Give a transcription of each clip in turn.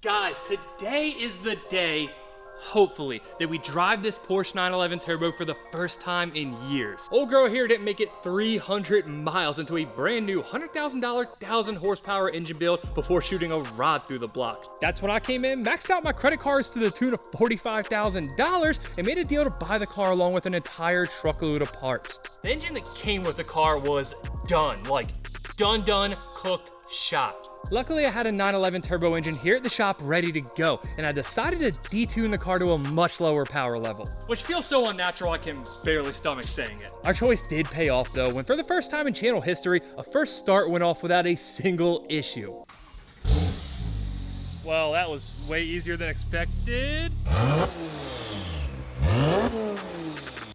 Guys, today is the day, hopefully, that we drive this Porsche 911 Turbo for the first time in years. Old girl here didn't make it 300 miles into a brand new $100,000, 1,000 horsepower engine build before shooting a rod through the block. That's when I came in, maxed out my credit cards to the tune of $45,000 and made a deal to buy the car along with an entire truckload of parts. The engine that came with the car was done, like done, cooked, shot. Luckily, I had a 911 turbo engine here at the shop ready to go, and I decided to detune the car to a much lower power level. Which feels so unnatural I can barely stomach saying it. Our choice did pay off though, when for the first time in channel history, a first start went off without a single issue. Well, that was way easier than expected.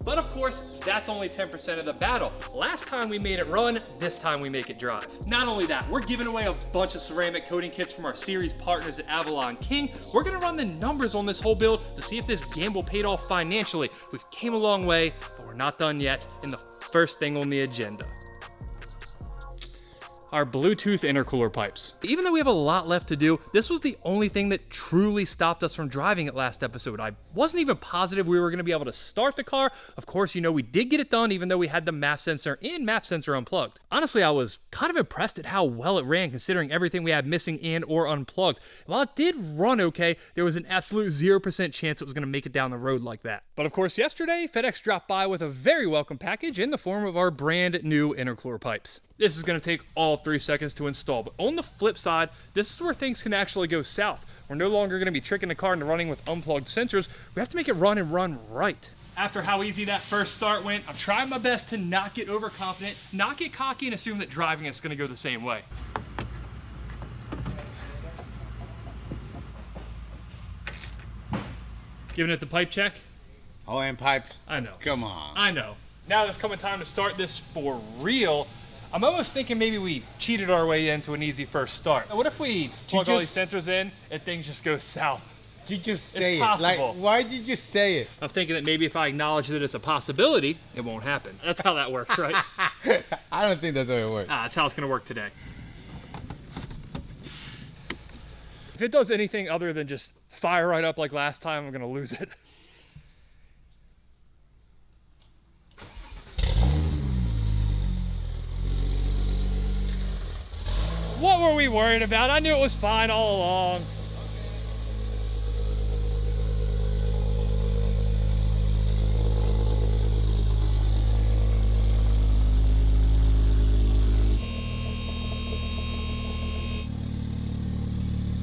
But of course, that's only 10% of the battle. Last time we made it run, this time we make it drive. Not only that, we're giving away a bunch of ceramic coating kits from our series partners at Avalon King. We're gonna run the numbers on this whole build to see if this gamble paid off financially. We've came a long way, but we're not done yet. And the first thing on the agenda, our Bluetooth intercooler pipes. Even though we have a lot left to do, this was the only thing that truly stopped us from driving it last episode. I wasn't even positive we were gonna be able to start the car. Of course, you know, we did get it done even though we had the map sensor and map sensor unplugged. Honestly, I was kind of impressed at how well it ran considering everything we had missing and or unplugged. While it did run okay, there was an absolute 0% chance it was gonna make it down the road like that. But of course, yesterday, FedEx dropped by with a very welcome package in the form of our brand new intercooler pipes. This is gonna take all 3 seconds to install, but on the flip side, this is where things can actually go south. We're no longer gonna be tricking the car into running with unplugged sensors. We have to make it run and run right. After how easy that first start went, I'm trying my best to not get overconfident, not get cocky and assume that driving is gonna go the same way. Giving it the pipe check? Oh, and pipes? I know. Come on. I know. Now that it's coming time to start this for real, I'm almost thinking maybe we cheated our way into an easy first start. What if we plug all these sensors in and things just go south? You just say it's it. possible. Like, why did you just say it? I'm thinking that maybe if I acknowledge that it's a possibility, it won't happen. That's how that works, right? I don't think that's how it works. That's how it's gonna work today. If it does anything other than just fire right up like last time, I'm gonna lose it. What were we worried about? I knew it was fine all along.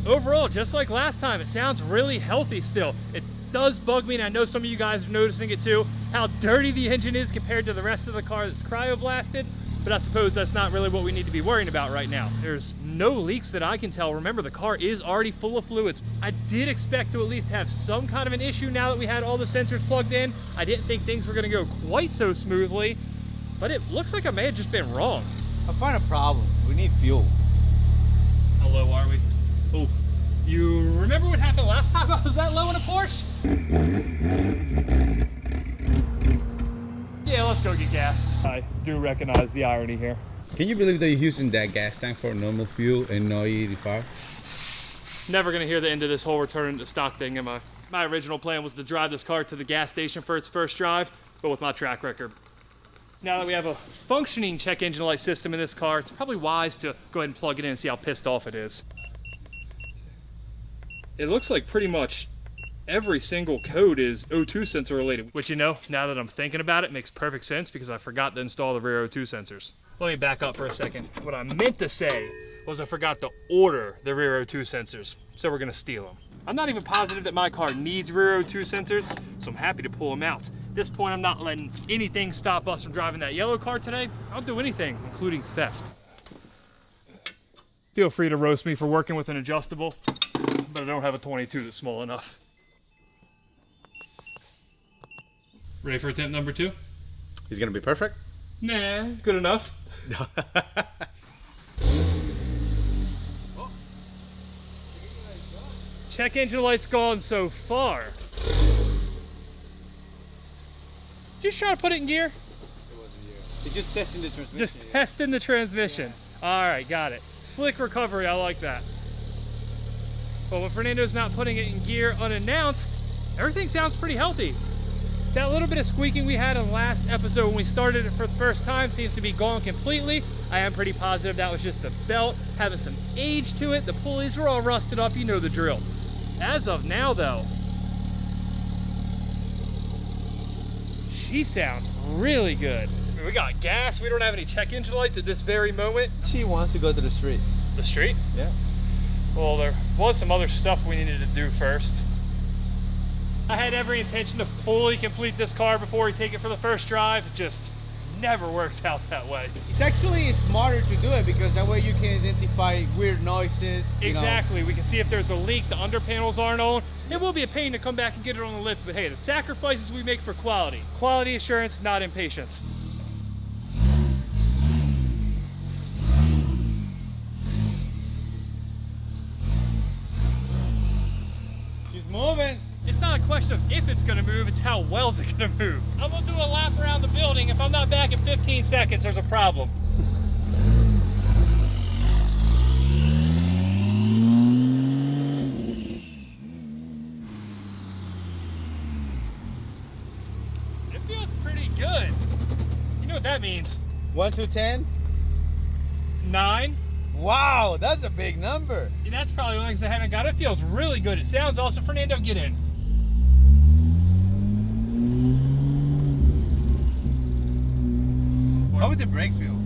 Overall, just like last time, it sounds really healthy still. It does bug me, and I know some of you guys are noticing it too, how dirty the engine is compared to the rest of the car that's cryoblasted. But I suppose that's not really what we need to be worrying about right now. There's no leaks that I can tell. Remember, the car is already full of fluids. I did expect to at least have some kind of an issue now that we had all the sensors plugged in. I didn't think things were gonna go quite so smoothly, but it looks like I may have just been wrong. I find a problem. We need fuel. How low are we? Oof. You remember what happened last time I was that low in a Porsche? Yeah, let's go get gas. I do recognize the irony here. Can you believe that you're using that gas tank for normal fuel and no E85? Never gonna hear the end of this whole return to stock thing, am I? My original plan was to drive this car to the gas station for its first drive, but with my track record. Now that we have a functioning check engine light system in this car, it's probably wise to go ahead and plug it in and see how pissed off it is. It looks like pretty much every single code is O2 sensor related, which, you know, now that I'm thinking about it, makes perfect sense because I forgot to install the rear O2 sensors. Let me back up for a second. What I meant to say was I forgot to order the rear O2 sensors, so we're gonna steal them. I'm not even positive that my car needs rear O2 sensors, so I'm happy to pull them out. At this point, I'm not letting anything stop us from driving that yellow car today. I'll do anything, including theft. Feel free to roast me for working with an adjustable, but I don't have a 22 that's small enough. Ready for attempt number 2? He's gonna be perfect? Nah, good enough. Check engine light's gone so far. Just try to put it in gear? It wasn't you. He's just testing the transmission. Just testing the transmission. Yeah. All right, got it. Slick recovery, I like that. But when Fernando's not putting it in gear unannounced, everything sounds pretty healthy. That little bit of squeaking we had in the last episode when we started it for the first time seems to be gone completely. I am pretty positive that was just the belt having some age to it. The pulleys were all rusted up, you know the drill. As of now though, she sounds really good. I mean, we got gas, we don't have any check engine lights at this very moment. She wants to go to the street. The street? Yeah. Well, there was some other stuff we needed to do first. I had every intention to fully complete this car before we take it for the first drive. It just never works out that way. It's actually smarter to do it because that way you can identify weird noises. Exactly. We can see if there's a leak, the under panels aren't on. It will be a pain to come back and get it on the lift, but hey, the sacrifices we make for quality. Quality assurance, not impatience. She's moving. It's not a question of if it's gonna move, it's how well's it gonna move. I'm gonna do a lap around the building. If I'm not back in 15 seconds, there's a problem. It feels pretty good. You know what that means? 1 to 10? 9. Wow, that's a big number. And that's probably one of the things I haven't got. It feels really good. It sounds awesome. Fernando, get in. How would the brakes feel?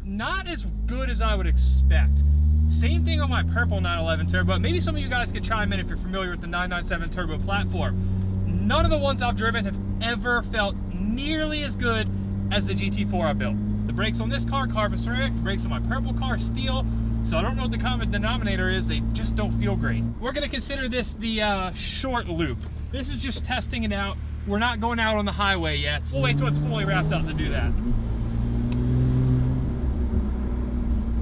Not as good as I would expect. Same thing on my purple 911 Turbo. Maybe some of you guys can chime in if you're familiar with the 997 Turbo platform. None of the ones I've driven have ever felt nearly as good as the GT4 I built. The brakes on this car, carbon ceramic. The brakes on my purple car, steel. So I don't know what the common denominator is. They just don't feel great. We're gonna consider this the short loop. This is just testing it out. We're not going out on the highway yet. We'll wait till it's fully wrapped up to do that.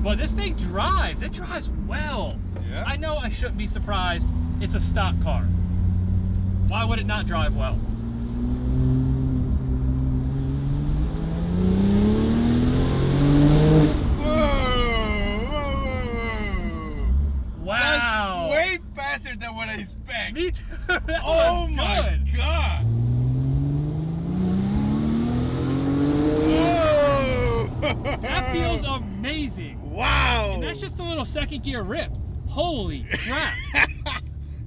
But this thing drives. It drives well. Yeah. I know I shouldn't be surprised. It's a stock car. Why would it not drive well? Wow. That's way faster than what I expect. Me too. Oh my god. Whoa. That feels amazing. Wow. And that's just a little second gear rip. Holy crap.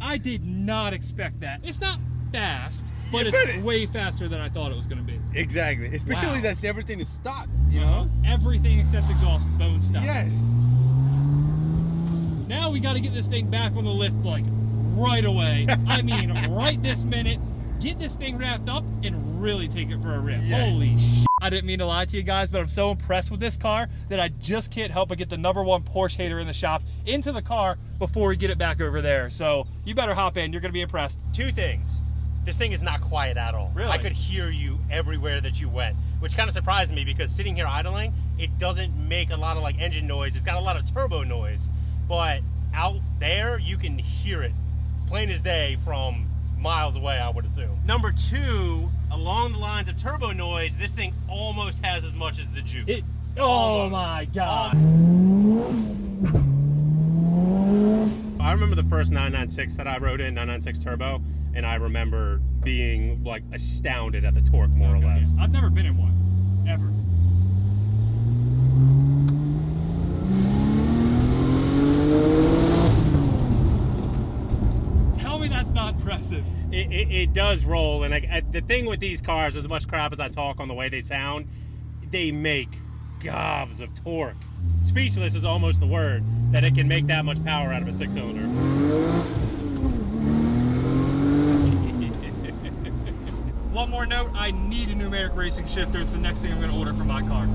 I did not expect that. It's not fast, but it's way faster than I thought it was going to be. Exactly. Especially Wow. that's everything is stock, you know? Everything except exhaust bone stuff. Yes. Now we got to get this thing back on the lift like right away. I mean, right this minute. Get this thing wrapped up and really take it for a rip. Yes. Holy shit. I didn't mean to lie to you guys, but I'm so impressed with this car that I just can't help but get the #1 Porsche hater in the shop into the car before we get it back over there. So you better hop in. You're going to be impressed. Two things. This thing is not quiet at all. Really? I could hear you everywhere that you went, which kind of surprised me because sitting here idling, it doesn't make a lot of like engine noise. It's got a lot of turbo noise, but out there you can hear it plain as day from miles away, I would assume. Number two, along the lines of turbo noise, this thing almost has as much as the Juke. Oh Almost. my God. I remember the first 996 that I rode in, 996 Turbo, and I remember being like astounded at the torque, more or less. I've never been in one, ever. Tell me that's not impressive. It does roll, and the thing with these cars, as much crap as I talk on the way they sound, they make gobs of torque. Speechless is almost the word, that it can make that much power out of a 6-cylinder. One more note, I need a numeric racing shifter. It's the next thing I'm going to order for my car.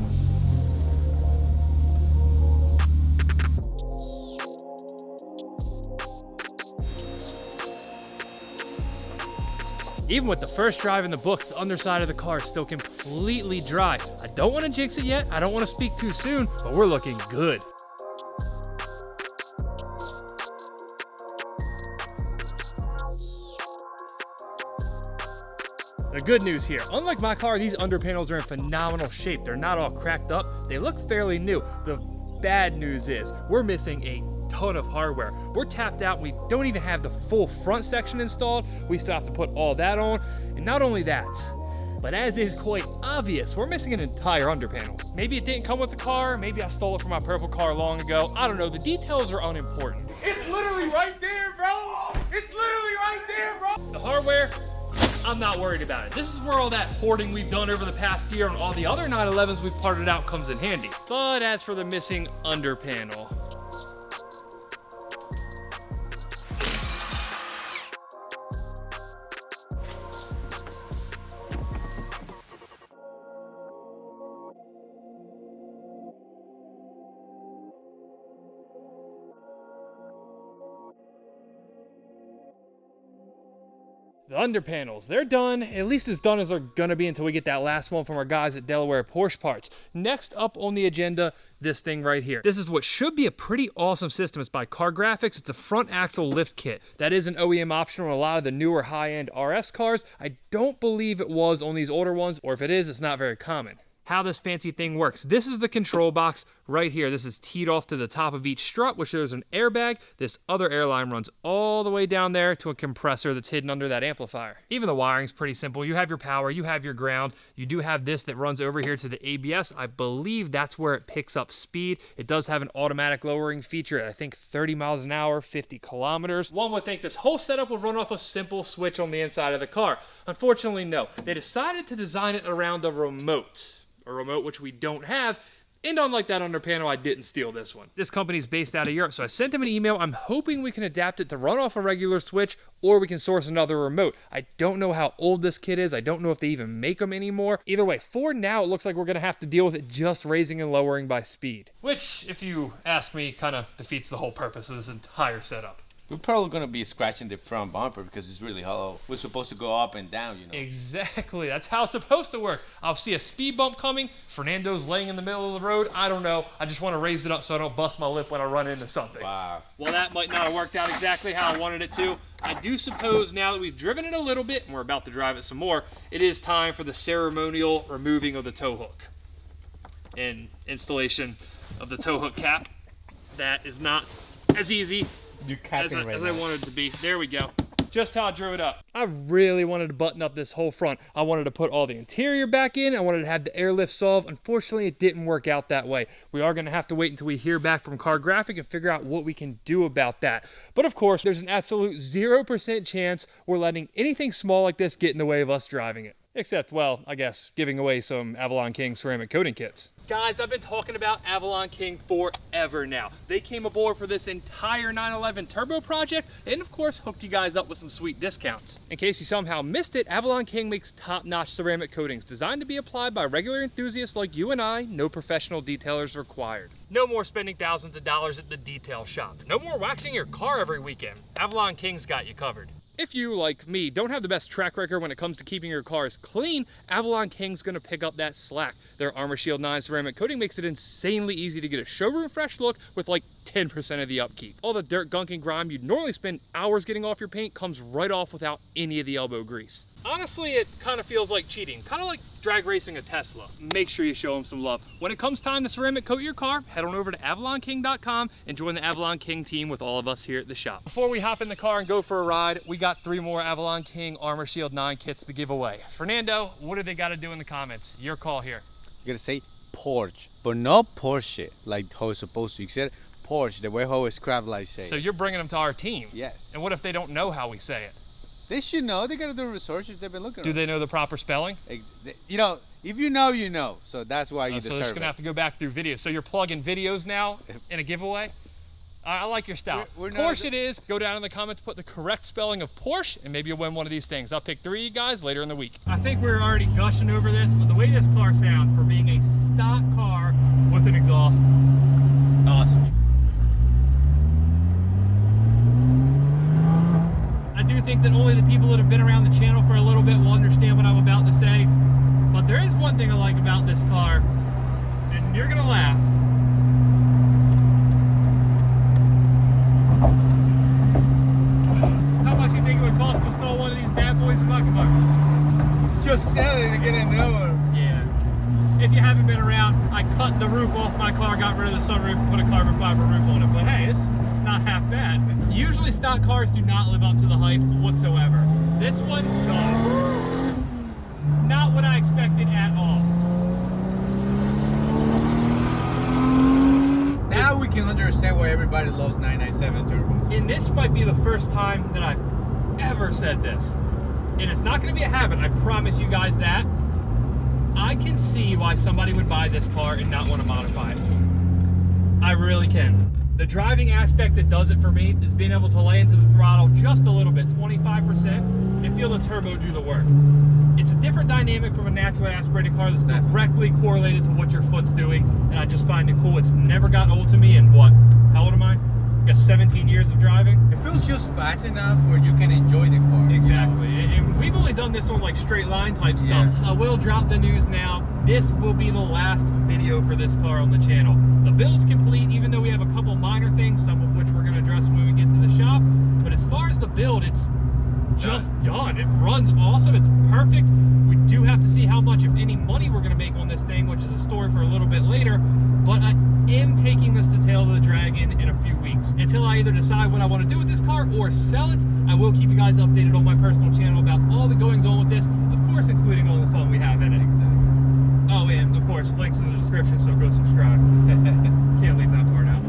Even with the first drive in the books, the underside of the car is still completely dry. I don't want to jinx it yet, I don't want to speak too soon, but we're looking good. The good news here, unlike my car, these under panels are in phenomenal shape. They're not all cracked up, they look fairly new. The bad news is, we're missing a ton of hardware. We're tapped out. We don't even have the full front section installed. We still have to put all that on. And not only that, but as is quite obvious, we're missing an entire under panel. Maybe it didn't come with the car. Maybe I stole it from my purple car long ago. I don't know. The details are unimportant. It's literally right there, bro. It's literally right there, bro. The hardware, I'm not worried about it. This is where all that hoarding we've done over the past year and all the other 911s we've parted out comes in handy. But as for the missing under panel, the under panels, they're done, at least as done as they're gonna be until we get that last one from our guys at Delaware Porsche Parts. Next up on the agenda, this thing right here. This is what should be a pretty awesome system. It's by Car Graphics. It's a front axle lift kit. That is an OEM option on a lot of the newer high-end RS cars. I don't believe it was on these older ones, or if it is, it's not very common. How this fancy thing works. This is the control box right here. This is teed off to the top of each strut, which shows an airbag. This other airline runs all the way down there to a compressor that's hidden under that amplifier. Even the wiring's pretty simple. You have your power, you have your ground. You do have this that runs over here to the ABS. I believe that's where it picks up speed. It does have an automatic lowering feature at I think 30 miles an hour, 50 kilometers. One would think this whole setup would run off a simple switch on the inside of the car. Unfortunately, no. They decided to design it around a remote which we don't have, and unlike that under panel, I didn't steal this one. This company's based out of Europe, so I sent them an email. I'm hoping we can adapt it to run off a regular switch, or we can source another remote. I don't know how old this kit is. I don't know if they even make them anymore. Either way, for now, it looks like we're gonna have to deal with it just raising and lowering by speed, which, if you ask me, kind of defeats the whole purpose of this entire setup. We're probably going to be scratching the front bumper because it's really hollow. We're supposed to go up and down, you know. Exactly. That's how it's supposed to work. I'll see a speed bump coming. Fernando's laying in the middle of the road. I don't know. I just want to raise it up so I don't bust my lip when I run into something. Wow. Well, that might not have worked out exactly how I wanted it to. I do suppose now that we've driven it a little bit, and we're about to drive it some more, it is time for the ceremonial removing of the tow hook and installation of the tow hook cap. That is not as easy as I wanted it to be. There we go. Just how I drew it up. I really wanted to button up this whole front. I wanted to put all the interior back in. I wanted to have the airlift solve. Unfortunately, it didn't work out that way. We are going to have to wait until we hear back from Car Graphic and figure out what we can do about that. But of course, there's an absolute 0% chance we're letting anything small like this get in the way of us driving it. Except, well, I guess, giving away some Avalon King ceramic coating kits. Guys, I've been talking about Avalon King forever now. They came aboard for this entire 911 turbo project and of course hooked you guys up with some sweet discounts. In case you somehow missed it, Avalon King makes top-notch ceramic coatings designed to be applied by regular enthusiasts like you and I, no professional detailers required. No more spending thousands of dollars at the detail shop. No more waxing your car every weekend. Avalon King's got you covered. If you, like me, don't have the best track record when it comes to keeping your cars clean, Avalon King's gonna pick up that slack. Their Armor Shield 9 ceramic coating makes it insanely easy to get a showroom fresh look with like 10% of the upkeep. All the dirt, gunk, and grime you'd normally spend hours getting off your paint comes right off without any of the elbow grease. Honestly, it kind of feels like cheating, kind of like drag racing a Tesla. Make sure you show them some love. When it comes time to ceramic coat your car, head on over to avalonking.com and join the Avalon King team with all of us here at the shop. Before we hop in the car and go for a ride, we got 3 more Avalon King Armor Shield 9 kits to give away. Fernando, what do they got to do in the comments? Your call here. You gotta say Porsche, but not Porsche like how it's supposed to. You said Porsche, the way how ScrapLife say. So you're bringing them to our team? Yes. And what if they don't know how we say it? They should know. They gotta do research. They've been looking. Do they know the proper spelling? You know, if you know, you know. So that's why you deserve it. So they're just gonna have to go back through videos. So you're plugging videos now in a giveaway? I like your style. Porsche it is. Go down in the comments, put the correct spelling of Porsche, and maybe you'll win one of these things. I'll pick 3 of you guys later in the week. I think we're already gushing over this, but the way this car sounds for being a stock car with an exhaust, awesome. I do think that only the people that have been around the channel for a little bit will understand what I'm about to say, but there is one thing I like about this car, and you're gonna laugh. How much do you think it would cost to install one of these bad boys in my car? Just sell it and get a new one. Yeah. If you haven't been around, I cut the roof off my car, got rid of the sunroof, and put a carbon fiber roof on it. But hey, it's not half bad. Usually stock cars do not live up to the hype whatsoever. This one does. Not what I expected at all. Now we can understand why everybody loves 997 turbos. And this might be the first time that I've ever said this. And it's not going to be a habit, I promise you guys that. I can see why somebody would buy this car and not want to modify it. I really can. The driving aspect that does it for me is being able to lay into the throttle just a little bit, 25%, and feel the turbo do the work. It's a different dynamic from a naturally aspirated car that's directly correlated to what your foot's doing, and I just find it cool. It's never got old to me in what? How old am I? I guess 17 years of driving. It feels just fast enough where you can enjoy the car. Exactly. And we've only done this on like straight line type stuff. Yeah. I will drop the news now. This will be the last video for this car on the channel. The build's complete, even though we have a couple minor things, some of which we're going to address when we get to the shop. But as far as the build, it's just done. It runs awesome. It's perfect. We do have to see how much, if any, money we're going to make on this thing, which is a story for a little bit later. But I am taking this to Tail of the Dragon in a few weeks. Until I either decide what I want to do with this car or sell it, I will keep you guys updated on my personal channel about all the goings on with this, of course, including all the fun we have in it. Exactly. Oh, and of course, links in the description, so go subscribe. Can't leave that part out.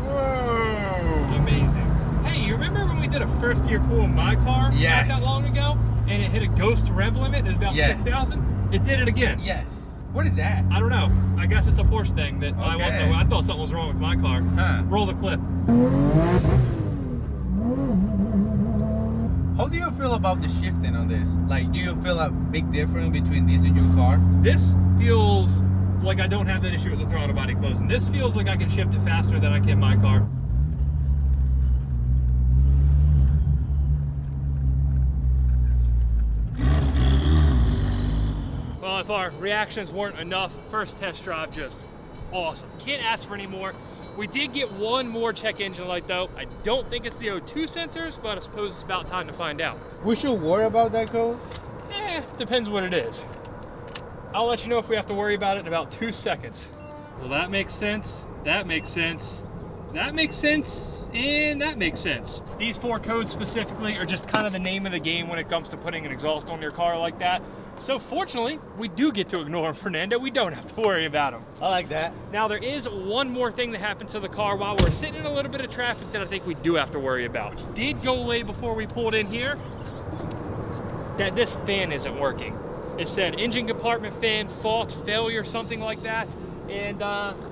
Whoa! Amazing. Hey, you remember when we did a first gear pull in my car not that long ago? And it hit a ghost rev limit at about 6,000? It did it again. Yes. What is that? I don't know. I guess it's a Porsche thing that I wasn't aware. I thought something was wrong with my car. Huh. Roll the clip. How do you feel about the shifting on this? Like, do you feel a big difference between this and your car? This feels like I don't have that issue with the throttle body closing. This feels like I can shift it faster than I can my car. Well, if our reactions weren't enough, first test drive just awesome. Can't ask for any more. We did get one more check engine light though. I don't think it's the O2 sensors, but I suppose it's about time to find out. We should worry about that code? Depends what it is. I'll let you know if we have to worry about it in about 2 seconds. Well, that makes sense. That makes sense. That makes sense, and that makes sense. These four codes specifically are just kind of the name of the game when it comes to putting an exhaust on your car like that. So fortunately, we do get to ignore them, Fernando. We don't have to worry about them. I like that. Now, there is one more thing that happened to the car while we're sitting in a little bit of traffic that I think we do have to worry about. Which did go away before we pulled in here, that this fan isn't working. It said engine compartment fan fault, failure, something like that. And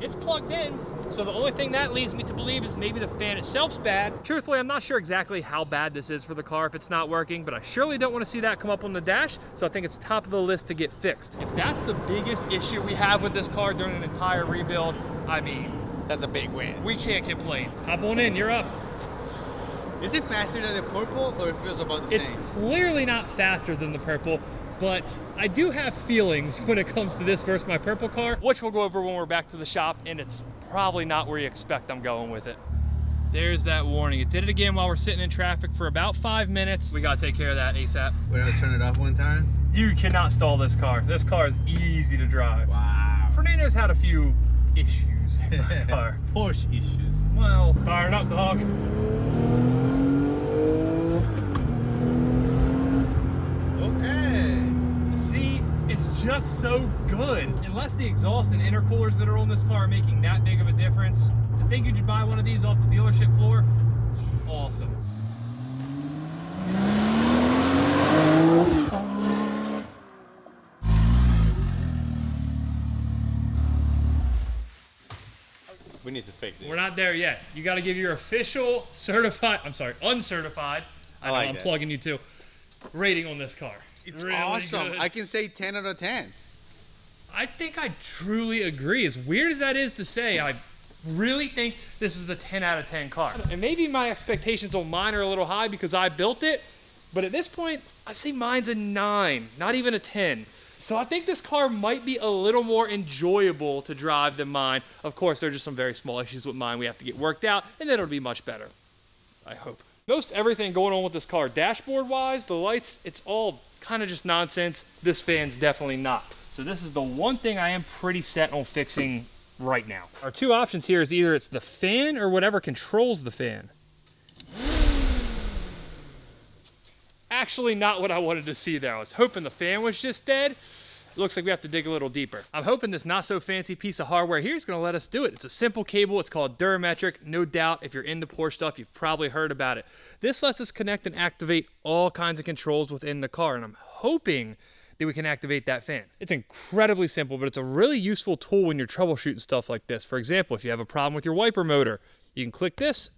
it's plugged in. So the only thing that leads me to believe is maybe the fan itself's bad. Truthfully, I'm not sure exactly how bad this is for the car if it's not working, but I surely don't want to see that come up on the dash, so I think it's top of the list to get fixed. If that's the biggest issue we have with this car during an entire rebuild, I mean, That's a big win. we can't complain. Hop on in, you're up. Is it faster than the purple or it feels about the It's same? clearly not faster than the purple, but I do have feelings when it comes to this versus my purple car, which we'll go over when we're back to the shop, and it's probably not where you expect I'm going with it. There's that warning. It did it again while we're sitting in traffic for about 5 minutes. We gotta take care of that ASAP. Wait, I'll turn it off one time. You cannot stall this car. This car is easy to drive. Wow. Fernando's had a few issues in my car. Porsche issues. Well, firing up, dog. Okay. See, it's just so good. Unless the exhaust and intercoolers that are on this car are making that big of a difference, to think you could buy one of these off the dealership floor, awesome. We need to fix it. We're not there yet. You got to give your official uncertified, I know I'm plugging you too, rating on this car. It's really awesome. good. I can say 10 out of 10. I think I truly agree. As weird as that is to say, I really think this is a 10 out of 10 car. And maybe my expectations on mine are a little high because I built it, but at this point, I say mine's a 9, not even a 10. So I think this car might be a little more enjoyable to drive than mine. Of course, there are just some very small issues with mine we have to get worked out, and then it'll be much better. I hope. Most everything going on with this car, dashboard-wise, the lights, it's all kind of just nonsense. This fan's definitely not. So this is the one thing I am pretty set on fixing right now. Our two options here is either it's the fan or whatever controls the fan. Actually not what I wanted to see there. I was hoping the fan was just dead. It looks like we have to dig a little deeper. I'm hoping this not so fancy piece of hardware here is gonna let us do it. It's a simple cable, it's called Durametric. No doubt, if you're into Porsche stuff, you've probably heard about it. This lets us connect and activate all kinds of controls within the car, and I'm hoping that we can activate that fan. It's incredibly simple, but it's a really useful tool when you're troubleshooting stuff like this. For example, if you have a problem with your wiper motor, you can click this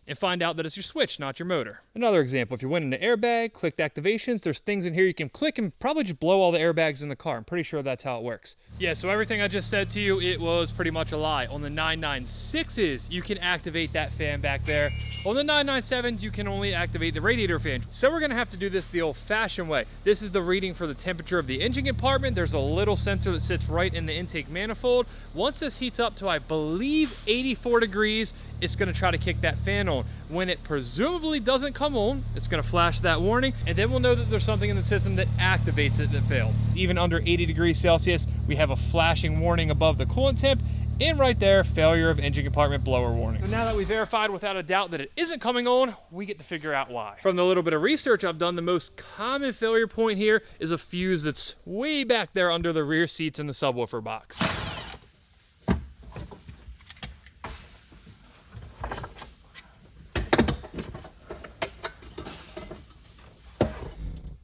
and find out that it's your switch, not your motor. Another example, if you're winning the airbag, clicked activations, there's things in here you can click and probably just blow all the airbags in the car. I'm pretty sure that's how it works. Yeah, so everything I just said to you, it was pretty much a lie. On the 996s, you can activate that fan back there. On the 997s, you can only activate the radiator fan. So we're gonna have to do this the old-fashioned way. This is the reading for the temperature of the engine compartment. There's a little sensor that sits right in the intake manifold. Once this heats up to, I believe, 84 degrees, it's gonna try to kick that fan on. When it presumably doesn't come on, it's gonna flash that warning, and then we'll know that there's something in the system that activates it that failed. Even under 80 degrees Celsius, we have a flashing warning above the coolant temp, and right there, failure of engine compartment blower warning. So now that we verified without a doubt that it isn't coming on, we get to figure out why. From the little bit of research I've done, the most common failure point here is a fuse that's way back there under the rear seats in the subwoofer box.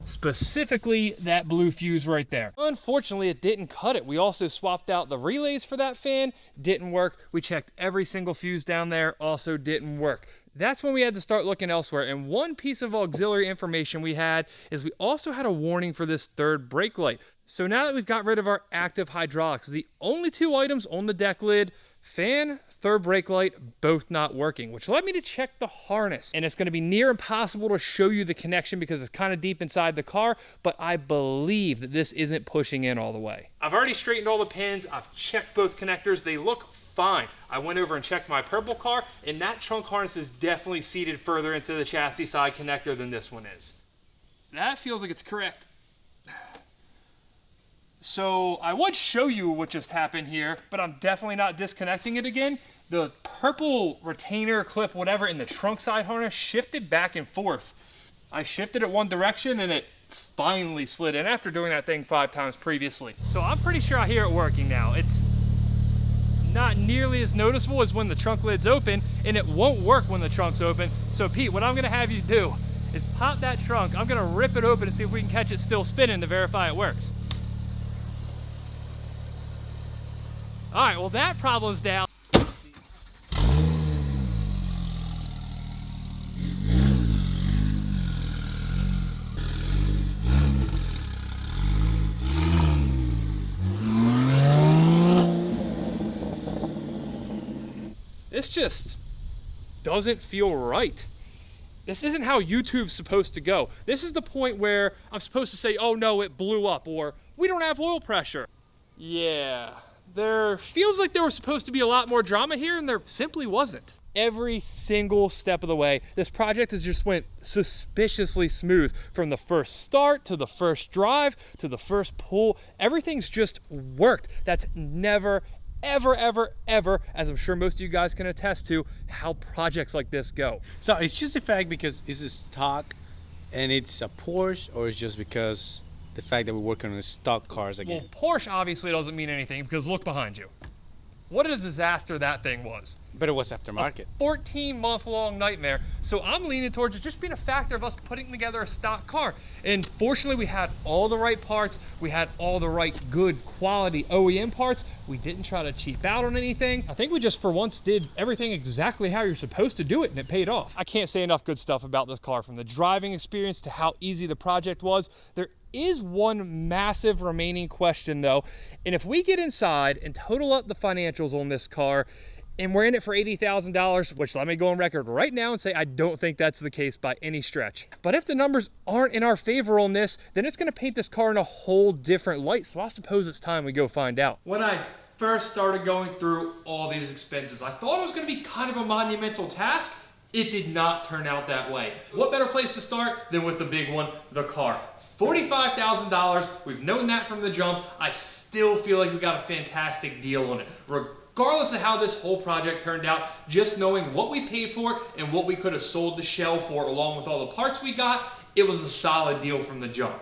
Specifically that blue fuse right there. Unfortunately, it didn't cut it. We also swapped out the relays for that fan, didn't work. We checked every single fuse down there, also didn't work. That's when we had to start looking elsewhere. And one piece of auxiliary information we had is we also had a warning for this third brake light. So now that we've got rid of our active hydraulics, the only two items on the deck lid, fan, third brake light, both not working, which led me to check the harness. And it's gonna be near impossible to show you the connection because it's kind of deep inside the car, but I believe that this isn't pushing in all the way. I've already straightened all the pins. I've checked both connectors. They look fine. I went over and checked my purple car, and that trunk harness is definitely seated further into the chassis side connector than this one is. That feels like it's correct. So I would show you what just happened here, but I'm definitely not disconnecting it again. The purple retainer clip, whatever, in the trunk side harness shifted back and forth. I shifted it one direction and it finally slid in after doing that thing 5 times previously. So I'm pretty sure I hear it working now. It's not nearly as noticeable as when the trunk lid's open, and it won't work when the trunk's open. So Pete, what I'm gonna have you do is pop that trunk. I'm gonna rip it open and see if we can catch it still spinning to verify it works. All right, well that problem's down. This just doesn't feel right. This isn't how YouTube's supposed to go. This is the point where I'm supposed to say, oh no, it blew up, or we don't have oil pressure. Yeah. There feels like there was supposed to be a lot more drama here, and there simply wasn't. Every single step of the way, this project has just went suspiciously smooth. From the first start, to the first drive, to the first pull, everything's just worked. That's never, ever, ever, ever, as I'm sure most of you guys can attest to, how projects like this go. So it's just a fact because it's a stock and it's a Porsche, or it's just because the fact that we're working on stock cars again? Well, Porsche obviously doesn't mean anything because look behind you. What a disaster that thing was. But it was aftermarket. A 14-month-long nightmare. So I'm leaning towards it just being a factor of us putting together a stock car. And fortunately, we had all the right parts. We had all the right good quality OEM parts. We didn't try to cheap out on anything. I think we just for once did everything exactly how you're supposed to do it, and it paid off. I can't say enough good stuff about this car, from the driving experience to how easy the project was. There is one massive remaining question though, and if we get inside and total up the financials on this car, and we're in it for $80,000, which let me go on record right now and say I don't think that's the case by any stretch. But if the numbers aren't in our favor on this, then it's gonna paint this car in a whole different light. So I suppose it's time we go find out. When I first started going through all these expenses, I thought it was gonna be kind of a monumental task. It did not turn out that way. What better place to start than with the big one, the car? $45,000, we've known that from the jump. I still feel like we got a fantastic deal on it. Regardless of how this whole project turned out, just knowing what we paid for and what we could have sold the shell for along with all the parts we got, it was a solid deal from the jump.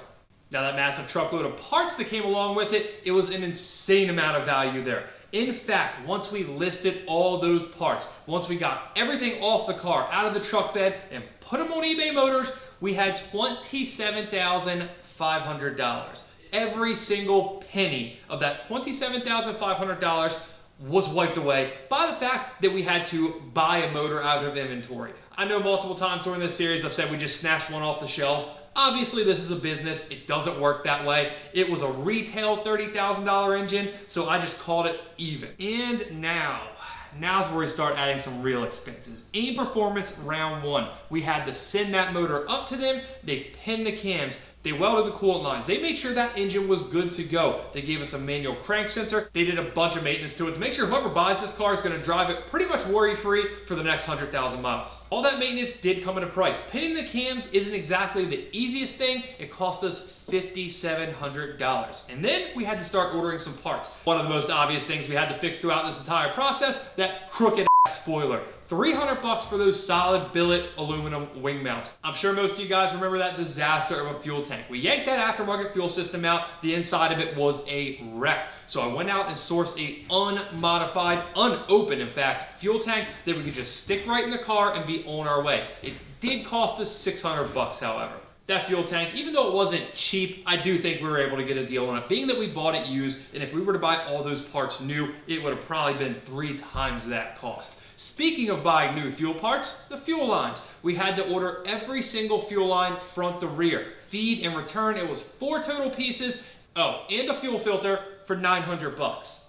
Now that massive truckload of parts that came along with it, it was an insane amount of value there. In fact, once we listed all those parts, once we got everything off the car, out of the truck bed, and put them on eBay Motors, we had $27,500. Every single penny of that $27,500 was wiped away by the fact that we had to buy a motor out of inventory. I know multiple times during this series I've said we just snatched one off the shelves. Obviously this is a business, it doesn't work that way. It was a retail $30,000 engine, so I just called it even. And now's where we start adding some real expenses. AIM Performance round one. We had to send that motor up to them, they pinned the cams, they welded the coolant lines, they made sure that engine was good to go. They gave us a manual crank sensor, they did a bunch of maintenance to it to make sure whoever buys this car is gonna drive it pretty much worry-free for the next 100,000 miles. All that maintenance did come at a price. Pinning the cams isn't exactly the easiest thing. It cost us $5,700. And then we had to start ordering some parts. One of the most obvious things we had to fix throughout this entire process, that crooked spoiler. $300 for those solid billet aluminum wing mounts. I'm sure most of you guys remember that disaster of a fuel tank. We yanked that aftermarket fuel system out. The inside of it was a wreck. So I went out and sourced a unmodified, unopened in fact, fuel tank that we could just stick right in the car and be on our way. It did cost us $600 however. That fuel tank, even though it wasn't cheap, I do think we were able to get a deal on it, being that we bought it used, and if we were to buy all those parts new, it would have probably been 3 times that cost. Speaking of buying new fuel parts, the fuel lines. We had to order every single fuel line front to rear. Feed and return, it was 4 total pieces. Oh, and a fuel filter for $900.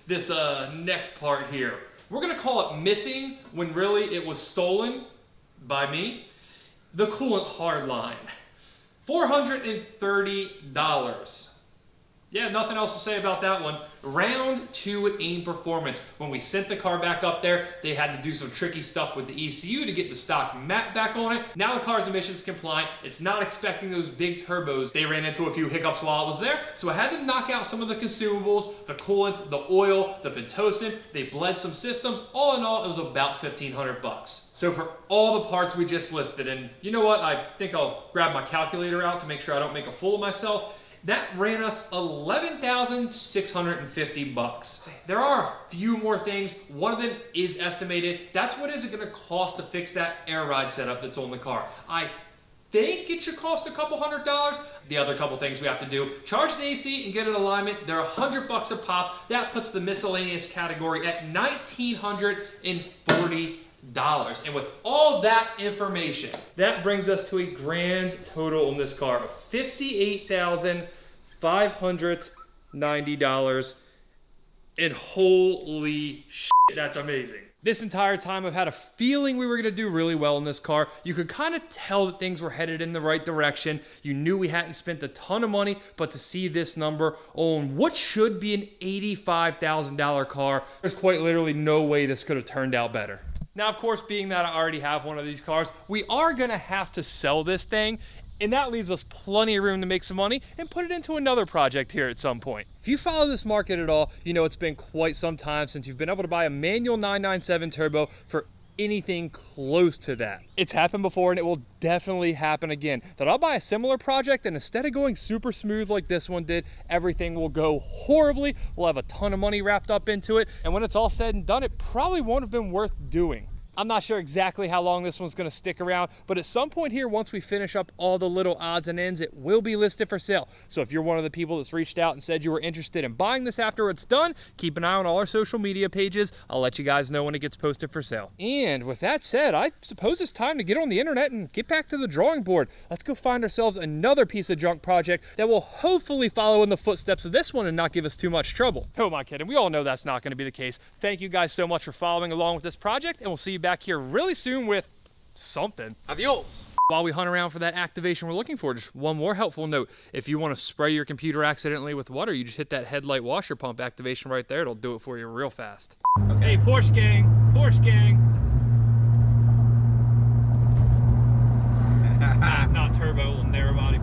This next part here, we're gonna call it missing when really it was stolen by me. The coolant hard line. $430. Yeah, nothing else to say about that one. Round 2 at AIM Performance. When we sent the car back up there, they had to do some tricky stuff with the ECU to get the stock mat back on it. Now the car's emissions compliant. It's not expecting those big turbos. They ran into a few hiccups while it was there, so I had to knock out some of the consumables, the coolant, the oil, the Pitocin. They bled some systems. All in all, it was about $1,500. So for all the parts we just listed, and you know what? I think I'll grab my calculator out to make sure I don't make a fool of myself. That ran us $11,650. There are a few more things. One of them is estimated. That's what is it gonna cost to fix that air ride setup that's on the car. I think it should cost a couple $100. The other couple things we have to do, charge the AC and get an alignment. They're $100 a pop. That puts the miscellaneous category at $1,940. And with all that information, that brings us to a grand total on this car of $58,590. And holy shit, that's amazing. This entire time I've had a feeling we were gonna do really well in this car. You could kind of tell that things were headed in the right direction. You knew we hadn't spent a ton of money, but to see this number on what should be an $85,000 car, there's quite literally no way this could have turned out better. Now, of course, being that I already have one of these cars, we are gonna have to sell this thing, and that leaves us plenty of room to make some money and put it into another project here at some point. If you follow this market at all, you know it's been quite some time since you've been able to buy a manual 997 turbo for anything close to that. It's happened before and it will definitely happen again. That I'll buy a similar project and instead of going super smooth like this one did, everything will go horribly. We'll have a ton of money wrapped up into it. And when it's all said and done, it probably won't have been worth doing. I'm not sure exactly how long this one's gonna stick around, but at some point here, once we finish up all the little odds and ends, it will be listed for sale. So if you're one of the people that's reached out and said you were interested in buying this after it's done, keep an eye on all our social media pages. I'll let you guys know when it gets posted for sale. And with that said, I suppose it's time to get on the internet and get back to the drawing board. Let's go find ourselves another piece of junk project that will hopefully follow in the footsteps of this one and not give us too much trouble. Who am I kidding? We all know that's not gonna be the case. Thank you guys so much for following along with this project, and we'll see you back here really soon with something. Adios. While we hunt around for that activation we're looking for, just one more helpful note. If you want to spray your computer accidentally with water, you just hit that headlight washer pump activation right there. It'll do it for you real fast. Okay, Porsche gang, Porsche gang. Not turbo, little narrow body.